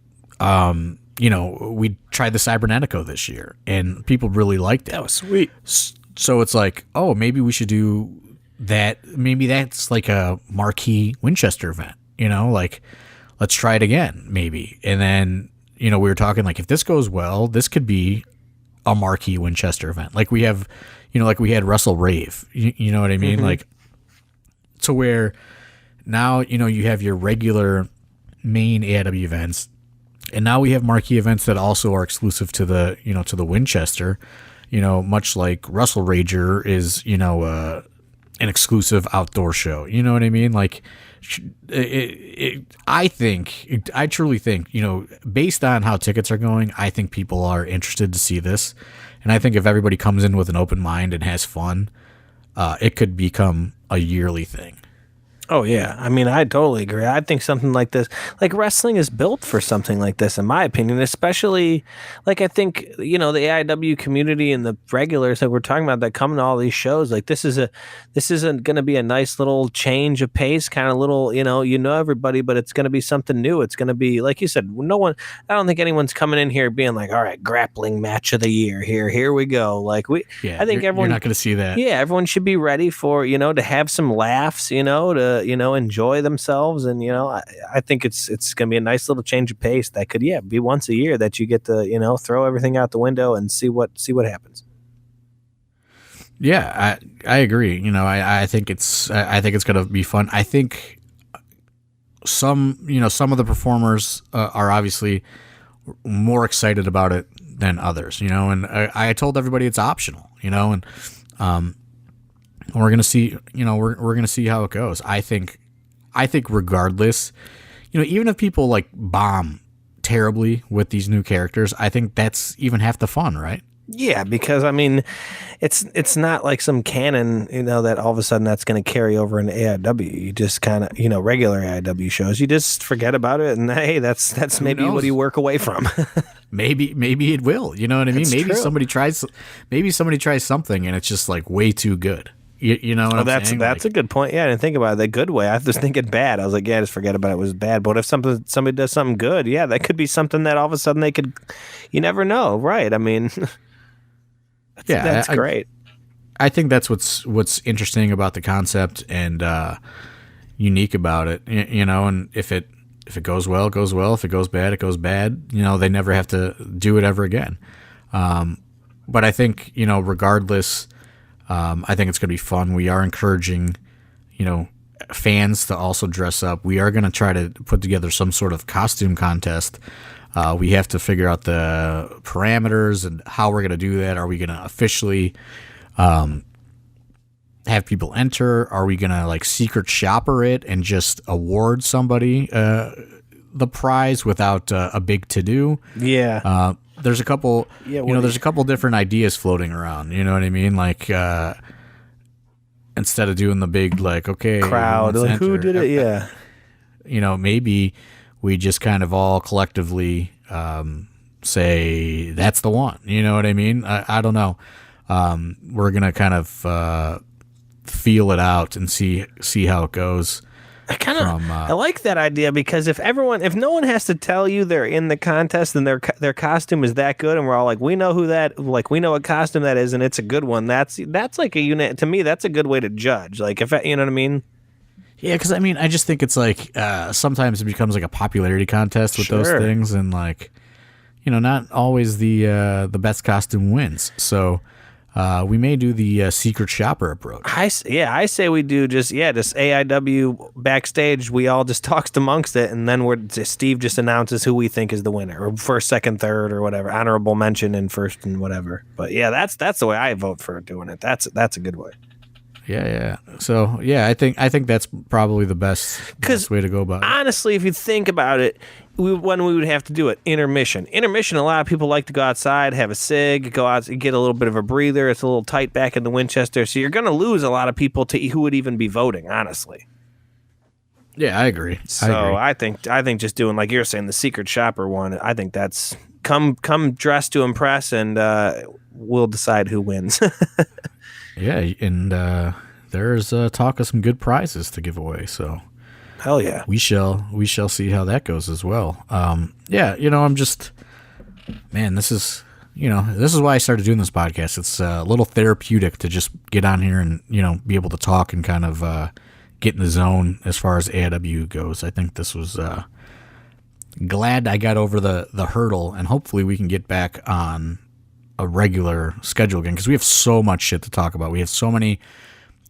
we tried the Cybernetico this year and people really liked it. That was sweet. So it's like, oh, maybe we should do that. Maybe that's like a marquee Winchester event, like let's try it again, maybe. And then, we were talking like, if this goes well, this could be a marquee Winchester event. Like we have, like we had Wrestle Rave, you know what I mean? Mm-hmm. Like, to where now, you have your regular main AIW events, and now we have marquee events that also are exclusive to the, to the Winchester, much like Wrestle Rager is, an exclusive outdoor show. You know what I mean? Like I truly think, based on how tickets are going, I think people are interested to see this. And I think if everybody comes in with an open mind and has fun, it could become a yearly thing. Oh, yeah. I mean, I totally agree. I think something like this, like wrestling is built for something like this, in my opinion, especially like I think, the AIW community and the regulars that we're talking about that come to all these shows, like this isn't going to be a nice little change of pace, kind of little, everybody, but it's going to be something new. It's going to be, like you said, I don't think anyone's coming in here being like, all right, grappling match of the year here we go. Like I think everyone, you're not going to see that. Yeah. Everyone should be ready for, to have some laughs, to, enjoy themselves. And, I think it's going to be a nice little change of pace that could, be once a year that you get to, throw everything out the window and see what happens. Yeah, I agree. I think it's going to be fun. I think some of the performers are obviously more excited about it than others, and I told everybody it's optional, and we're going to see, we're going to see how it goes. I think regardless, even if people like bomb terribly with these new characters, I think that's even half the fun, right? Yeah, because I mean, it's not like some canon, that all of a sudden that's going to carry over into AIW. You just kind of, regular AIW shows, you just forget about it, and hey, that's maybe what you work away from. maybe it will. You know what I mean? That's maybe true. somebody tries something and it's just like way too good. You know what I'm saying? That's a good point. Yeah, I didn't think about it the good way. I was thinking bad. I was like, yeah, just forget about it. It was bad. But if somebody does something good, yeah, that could be something that all of a sudden they could. You never know, right? I mean, that's great. I think that's what's interesting about the concept and unique about it. And if it goes well, it goes well. If it goes bad, it goes bad. They never have to do it ever again. But I think regardless. I think it's going to be fun. We are encouraging, fans to also dress up. We are going to try to put together some sort of costume contest. We have to figure out the parameters and how we're going to do that. Are we going to officially have people enter? Are we going to like secret shopper it and just award somebody the prize without a big to-do? Yeah. There's a couple, there's a couple different ideas floating around. You know what I mean? Like, instead of doing the big, like, okay, crowd, like, who did it? Yeah. Maybe we just kind of all collectively say that's the one. You know what I mean? I don't know. We're gonna kind of feel it out and see how it goes. I like that idea because if no one has to tell you they're in the contest and their costume is that good and we're all like, we know we know what costume that is and it's a good one. That's like a unit to me. That's a good way to judge. Like if you know what I mean. Yeah, because I mean, I just think it's like sometimes it becomes like a popularity contest with those things, and like not always the best costume wins. So. We may do the secret shopper approach. I say we do just AIW backstage. We all just talks amongst it, and then Steve just announces who we think is the winner, or first, second, third, or whatever, honorable mention and first and whatever. But yeah, that's the way I vote for doing it. That's a good way. Yeah. So yeah, I think that's probably the best way to go about it. Honestly, if you think about it, when we would have to do it, intermission. A lot of people like to go outside, have a cig, go out, get a little bit of a breather. It's a little tight back in the Winchester, so you're going to lose a lot of people to who would even be voting. Honestly. Yeah, I agree. So I think just doing like you're saying the secret shopper one. I think that's come dressed to impress, and we'll decide who wins. Yeah, and there's talk of some good prizes to give away. So. Hell yeah. We shall see how that goes as well. Yeah, I'm just, man, this is why I started doing this podcast. It's a little therapeutic to just get on here and, be able to talk and kind of get in the zone as far as AIW goes. I think this was glad I got over the hurdle, and hopefully we can get back on a regular schedule again because we have so much shit to talk about. We have so many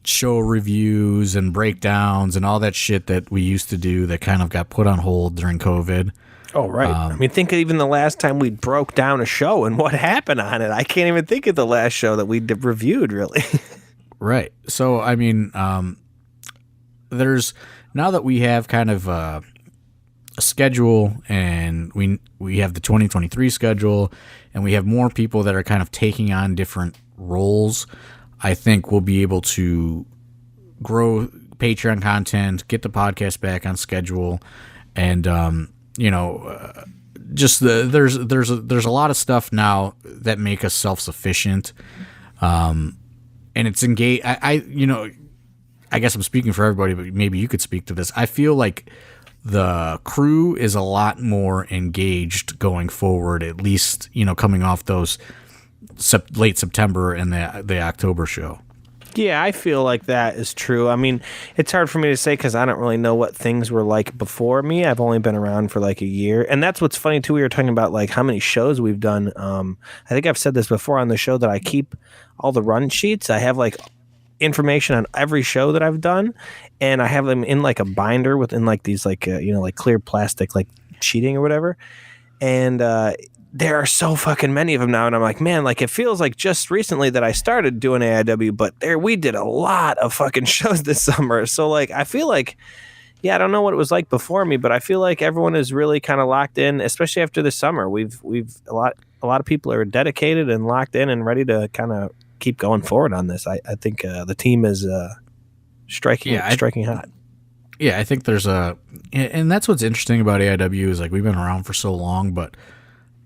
show reviews and breakdowns and all that shit that we used to do that kind of got put on hold during COVID. Oh, right. I mean, think of even the last time we broke down a show and what happened on it. I can't even think of the last show that we reviewed, really. Right. So, I mean, there's now that we have kind of a schedule, and we have the 2023 schedule, and we have more people that are kind of taking on different roles. I think we'll be able to grow Patreon content, get the podcast back on schedule, and just there's a lot of stuff now that make us self-sufficient, and it's engaged. I guess I'm speaking for everybody, but maybe you could speak to this. I feel like the crew is a lot more engaged going forward, at least, coming off those late September and the October show. Yeah, I feel like that is true. I mean, it's hard for me to say because I don't really know what things were like before me. I've only been around for like a year. And that's what's funny, too. We were talking about like how many shows we've done. I think I've said this before on the show that I keep all the run sheets. I have like information on every show that I've done, and I have them in like a binder within like these like like clear plastic like sheeting or whatever, and there are so fucking many of them now, and I'm like, man, like it feels like just recently that I started doing AIW, but we did a lot of fucking shows this summer. So like I feel like, yeah, I don't know what it was like before me, but I feel like everyone is really kind of locked in, especially after the summer. We've a lot of people are dedicated and locked in and ready to kind of keep going forward on this. I think the team is striking hot. Yeah, I think there's and that's what's interesting about AIW is like we've been around for so long, but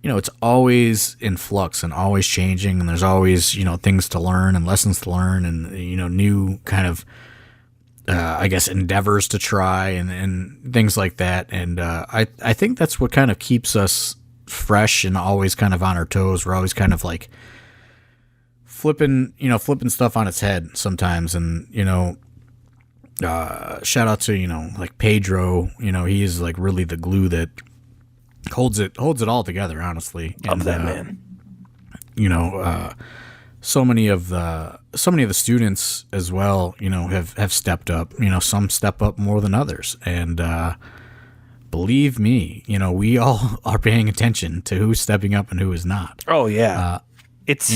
it's always in flux and always changing, and there's always things to learn and lessons to learn, and new kind of I guess endeavors to try and things like that. And I think that's what kind of keeps us fresh and always kind of on our toes. We're always kind of like flipping stuff on its head sometimes. And, shout out to, like Pedro, he is like really the glue that holds it all together, honestly. Love that man. So many of the students as well, have stepped up, some step up more than others. And, believe me, we all are paying attention to who's stepping up and who is not. Oh yeah. It's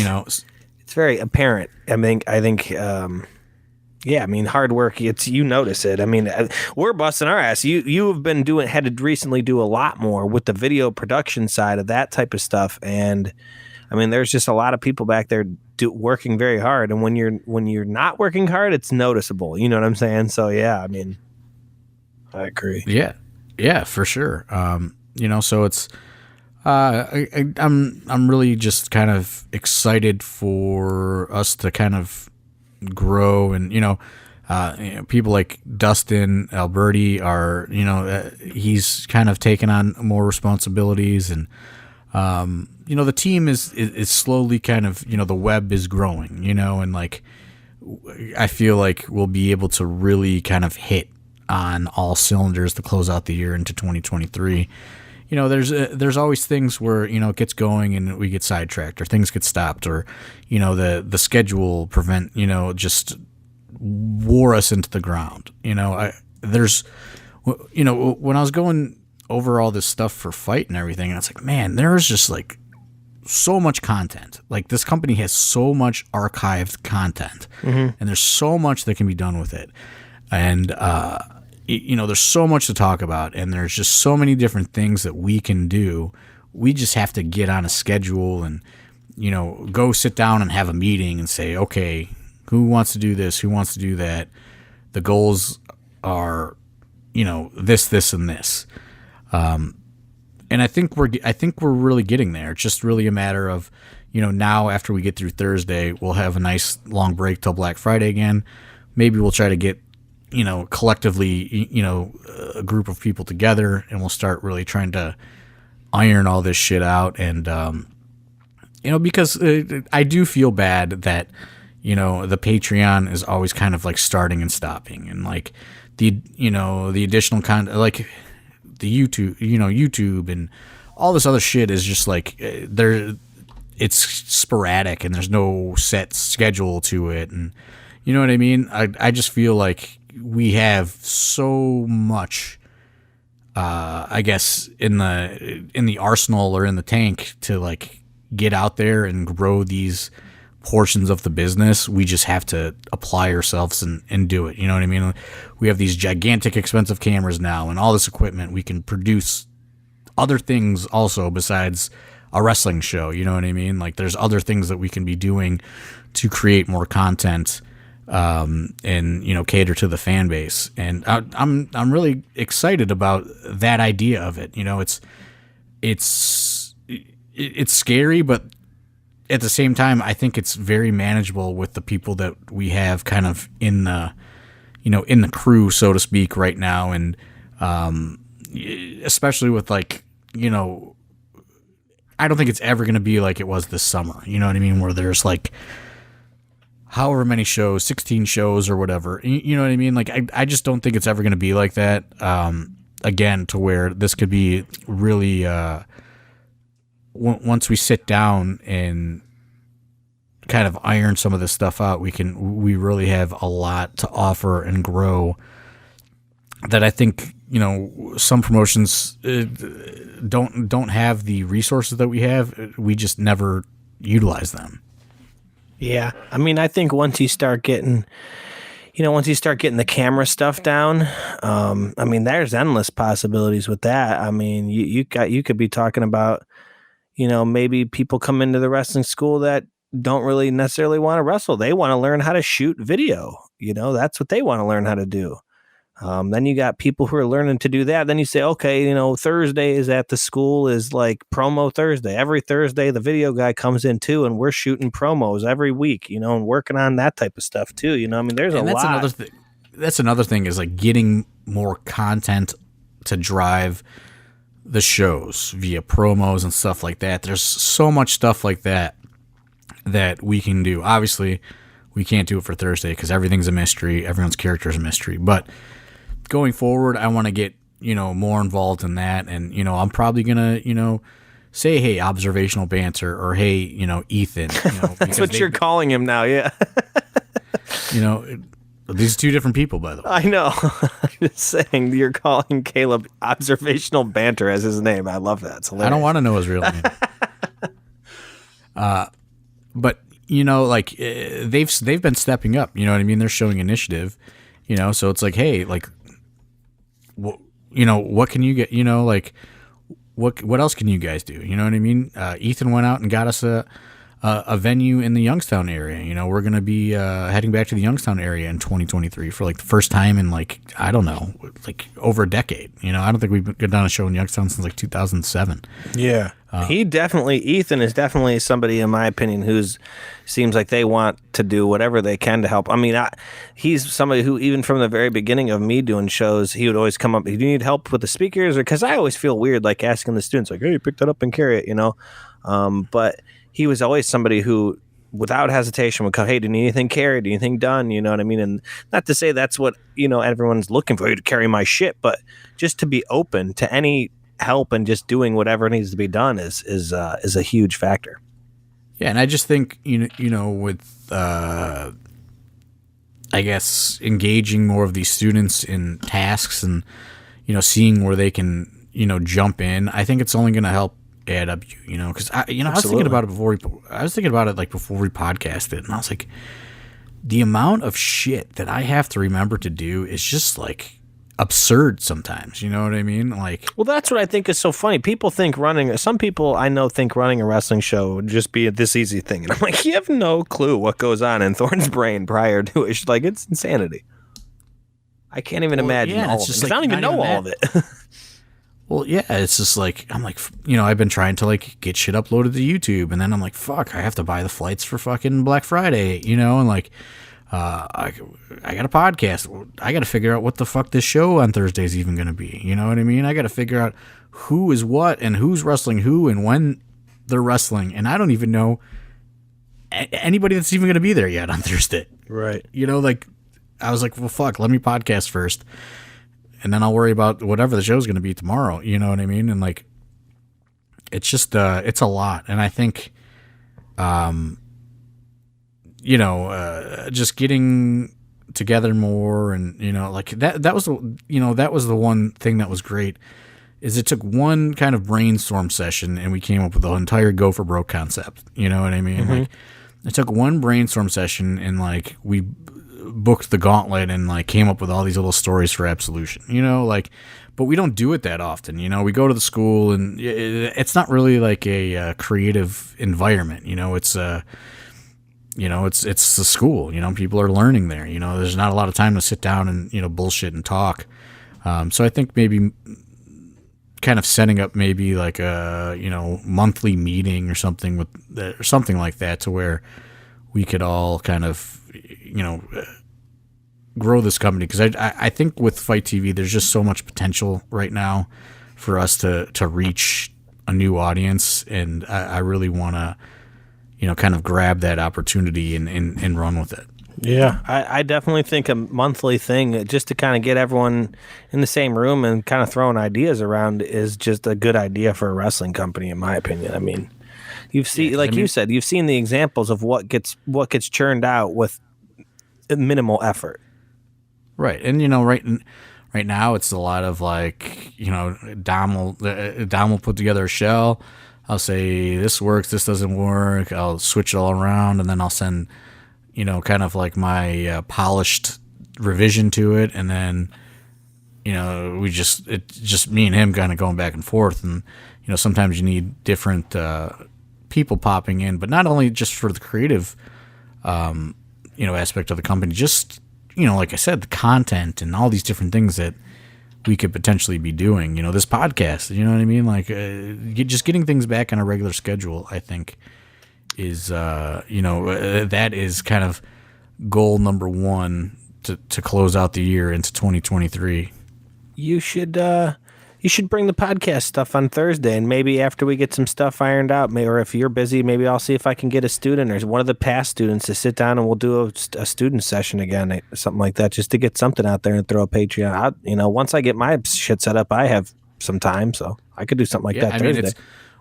very apparent. I think, yeah, I mean, hard work, you notice it. I mean, we're busting our ass. You have been had to recently do a lot more with the video production side of that type of stuff. And I mean, there's just a lot of people back there working very hard. And when you're not working hard, it's noticeable. You know what I'm saying? So yeah, I mean, I agree. Yeah, for sure. So it's, I'm really just kind of excited for us to kind of grow, and people like Dustin Alberti are he's kind of taken on more responsibilities, and the team is slowly kind of the web is growing, and like I feel like we'll be able to really kind of hit on all cylinders to close out the year into 2023. There's always things where it gets going and we get sidetracked, or things get stopped, or the schedule just wore us into the ground. When I was going over all this stuff for Fite and everything, and it's like, man, there's just like so much content. Like this company has so much archived content, and there's so much that can be done with it, and there's so much to talk about, and there's just so many different things that we can do. We just have to get on a schedule and, go sit down and have a meeting and say, okay, who wants to do this? Who wants to do that? The goals are, this, and this. And I think we're really getting there. It's just really a matter of, now after we get through Thursday, we'll have a nice long break till Black Friday again. Maybe we'll try to get, collectively, a group of people together, and we'll start really trying to iron all this shit out. And, because I do feel bad that, the Patreon is always kind of like starting and stopping, and like the additional content, like the YouTube and all this other shit is just like it's sporadic, and there's no set schedule to it. And you know what I mean? I just feel like we have so much, I guess, in the arsenal or in the tank to like get out there and grow these portions of the business. We just have to apply ourselves and do it. You know what I mean? We have these gigantic expensive cameras now and all this equipment. We can produce other things also besides a wrestling show. You know what I mean? Like there's other things that we can be doing to create more content, and, you know, cater to the fan base. And I'm really excited about that idea of it. You know, it's scary, but at the same time, I think it's very manageable with the people that we have kind of in the, you know, in the crew, so to speak, right now. And especially with, like, you know, I don't think it's ever going to be like it was this summer. You know what I mean? Where there's like however many shows, 16 shows or whatever. You know what I mean? Like, I just don't think it's ever going to be like that again, to where this could be really, once we sit down and kind of iron some of this stuff out, we really have a lot to offer and grow that I think, you know, some promotions don't have the resources that we have. We just never utilize them. Yeah. I mean, I think once you start getting the camera stuff down, I mean, there's endless possibilities with that. I mean, you could be talking about, you know, maybe people come into the wrestling school that don't really necessarily want to wrestle. They want to learn how to shoot video. You know, that's what they want to learn how to do. Then you got people who are learning to do that. Then you say, okay, you know, Thursdays at the school is like promo Thursday. Every Thursday, the video guy comes in too, and we're shooting promos every week, you know, and working on that type of stuff too. You know, I mean, there's a lot. That's another thing is like getting more content to drive the shows via promos and stuff like that. There's so much stuff like that we can do. Obviously, we can't do it for Thursday because everything's a mystery. Everyone's character is a mystery. But going forward, I want to get, you know, more involved in that. And, you know, I'm probably going to, you know, say, hey, observational banter, or hey, you know, Ethan. You know, that's what you're calling him now, yeah. You know, these are two different people, by the way. I know. I'm just saying, you're calling Caleb observational banter as his name. I love that. It's hilarious. I don't want to know his real name. But, you know, like, they've been stepping up. You know what I mean? They're showing initiative. You know, so it's like, hey, like, you know, what can you get? You know, like, what else can you guys do? You know what I mean? Ethan went out and got us a venue in the Youngstown area. You know, we're going to be heading back to the Youngstown area in 2023 for like the first time in like, I don't know, like over a decade. You know, I don't think we've done a show in Youngstown since like 2007. Yeah. Ethan is definitely somebody, in my opinion, who's seems like they want to do whatever they can to help. I mean, he's somebody who, even from the very beginning of me doing shows, he would always come up, do you need help with the speakers? Or because I always feel weird, like asking the students, like, hey, pick that up and carry it, you know? But he was always somebody who, without hesitation, would come, hey, do you need anything carried? Do you need anything done? You know what I mean? And not to say that's what, you know, everyone's looking for, you to carry my shit, but just to be open to any help and just doing whatever needs to be done is a huge factor. Yeah, and I just think, you know, with I guess engaging more of these students in tasks and, you know, seeing where they can, you know, jump in, I think it's only going to help AIW, you know, because I was thinking about it before we podcasted, and I was like, the amount of shit that I have to remember to do is just like absurd sometimes. You know what I mean? Like, well, that's what I think is so funny. Some people I know think running a wrestling show would just be this easy thing, and I'm like, you have no clue what goes on in Thorne's brain prior to it. Like, it's insanity. I can't even imagine all of it. Like, I don't even know all of it. Well, yeah, it's just like, I'm like, you know, I've been trying to like get shit uploaded to YouTube, and then I'm like, fuck, I have to buy the flights for fucking Black Friday, you know, and like, I got a podcast. I got to figure out what the fuck this show on Thursday is even going to be. You know what I mean? I got to figure out who is what and who's wrestling who and when they're wrestling, and I don't even know anybody that's even going to be there yet on Thursday. Right. You know, like, I was like, well, fuck, let me podcast first, and then I'll worry about whatever the show's going to be tomorrow. You know what I mean? And like, it's just, it's a lot. And I think, you know, just getting together more, and, you know, like that was the one thing that was great, is it took one kind of brainstorm session and we came up with the entire Go for Broke concept. You know what I mean? Mm-hmm. Like, It took one brainstorm session and like we booked the gauntlet and like came up with all these little stories for Absolution, but we don't do it that often. We go to the school and it's not really like a creative environment. It's the school, people are learning there, there's not a lot of time to sit down and, bullshit and talk. So I think maybe kind of setting up maybe like a, monthly meeting or something or something like that to where we could all kind of, grow this company. Cause I think with Fite TV, there's just so much potential right now for us to reach a new audience. And I really want to, kind of grab that opportunity and run with it. Yeah, I definitely think a monthly thing just to kind of get everyone in the same room and kind of throwing ideas around is just a good idea for a wrestling company, in my opinion. I mean, you've seen, you said, you've seen the examples of what gets churned out with minimal effort. Right, and right now it's a lot of like Dom will put together a shell. I'll say this works, this doesn't work. I'll switch it all around, and then I'll send kind of like my polished revision to it, and then it's just me and him kind of going back and forth, and sometimes you need different people popping in, but not only just for the creative aspect of the company, just like I said, the content and all these different things that we could potentially be doing. This podcast, you know what I mean? Like just getting things back on a regular schedule, I think is that is kind of goal number one to close out the year into 2023. You should bring the podcast stuff on Thursday, and maybe after we get some stuff ironed out, or if you're busy, maybe I'll see if I can get a student or one of the past students to sit down and we'll do a student session again, something like that, just to get something out there and throw a Patreon out. Once I get my shit set up, I have some time, so I could do something like that Thursday.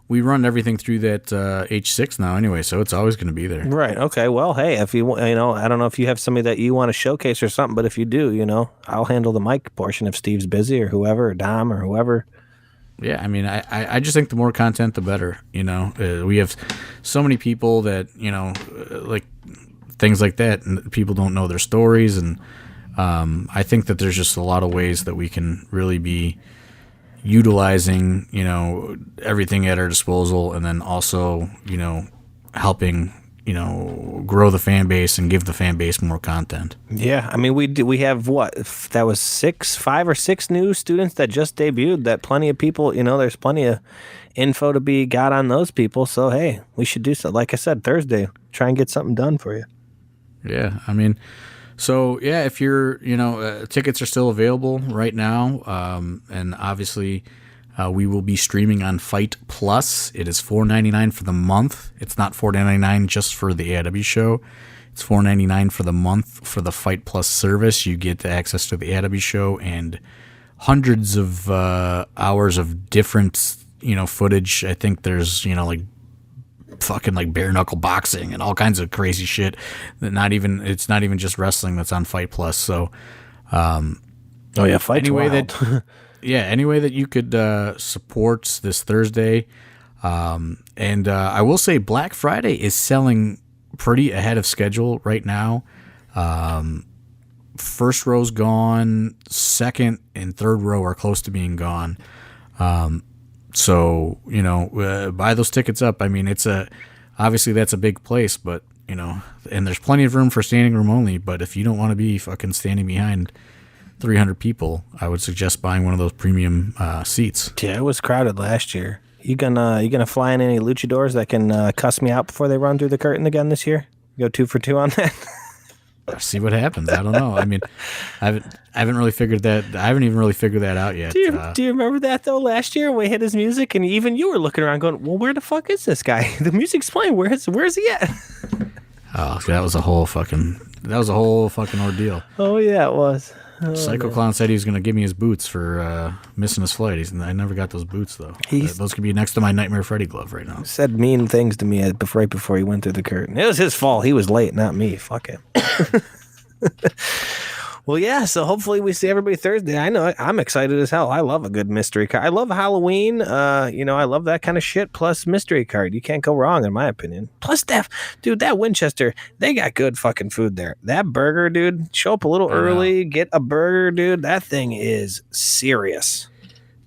We run everything through that H6 now anyway, so it's always going to be there. Right. Okay. Well, hey, if you I don't know if you have somebody that you want to showcase or something, but if you do, I'll handle the mic portion if Steve's busy or whoever, or Dom or whoever. Yeah, I mean, I just think the more content, the better. We have so many people that like things like that, and people don't know their stories, and I think that there's just a lot of ways that we can really be utilizing, everything at our disposal, and then also, helping, grow the fan base and give the fan base more content. Yeah, I mean, we have that was 5 or 6 new students that just debuted. That plenty of people, there's plenty of info to be got on those people. So hey, we should do so. Like I said, Thursday, try and get something done for you. Yeah, I mean. So, yeah, if you're, tickets are still available right now. And obviously, we will be streaming on Fite Plus. It is $4.99 for the month. It's not $4.99 just for the AIW show. It's $4.99 for the month for the Fite Plus service. You get access to the AIW show and hundreds of hours of different, footage. I think there's, like fucking like bare knuckle boxing and all kinds of crazy shit that it's not even just wrestling that's on Fite Plus. So Fight's anyway wild. Any way that you could support this Thursday, and I will say Black Friday is selling pretty ahead of schedule right now. First row's gone, second and third row are close to being gone. So, buy those tickets up. I mean, obviously that's a big place, but, and there's plenty of room for standing room only, but if you don't want to be fucking standing behind 300 people, I would suggest buying one of those premium seats. Yeah, it was crowded last year. You gonna fly in any luchadors that can cuss me out before they run through the curtain again this year? Go 2 for 2 on that? See what happens. I don't know. I mean, I haven't really figured that. I haven't even really figured that out yet. Do you remember that though? Last year we hit his music, and even you were looking around, going, "Well, where the fuck is this guy? The music's playing. Where's he at?" Oh, that was a whole fucking ordeal. Oh yeah, it was. Psycho Clown said he was going to give me his boots for missing his flight. I never got those boots though. Those could be next to my Nightmare Freddy glove right now. Said mean things to me right before he went through the curtain. It was his fault. He was late, not me. Fuck him. Well, yeah. So hopefully we see everybody Thursday. I know I'm excited as hell. I love a good mystery card. I love Halloween. I love that kind of shit. Plus mystery card. You can't go wrong, in my opinion. Plus dude, that Winchester, they got good fucking food there. That burger, dude. Show up a little early, get a burger, dude. That thing is serious.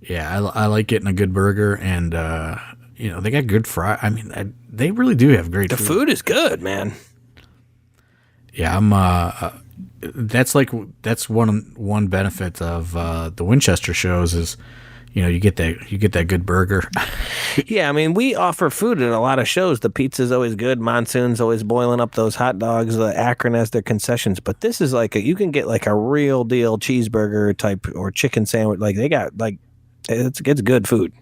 Yeah, I like getting a good burger, and they got good fry. I mean, they really do have great food. The food is good, man. Yeah, I'm. That's one benefit of the Winchester shows is, you get that good burger. Yeah, I mean, we offer food at a lot of shows. The pizza's always good. Monsoon's always boiling up those hot dogs. Akron has their concessions, but this is you can get like a real deal cheeseburger type or chicken sandwich. Like they got it's good food.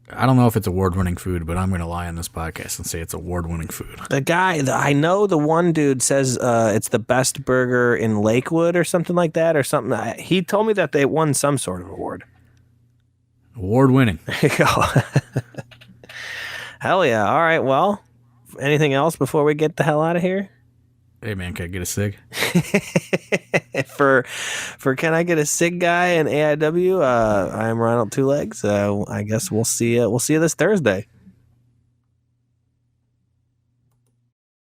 I don't know if it's award-winning food, but I'm going to lie on this podcast and say it's award-winning food. I know the one dude says it's the best burger in Lakewood or something like that, or something. He told me that they won some sort of award. Award-winning. There you go. Hell yeah. All right, well, anything else before we get the hell out of here? Hey, man, can I get a cig? For Can I Get a Cig guy in AIW, I'm Ronald Two Legs. I guess we'll see you this Thursday.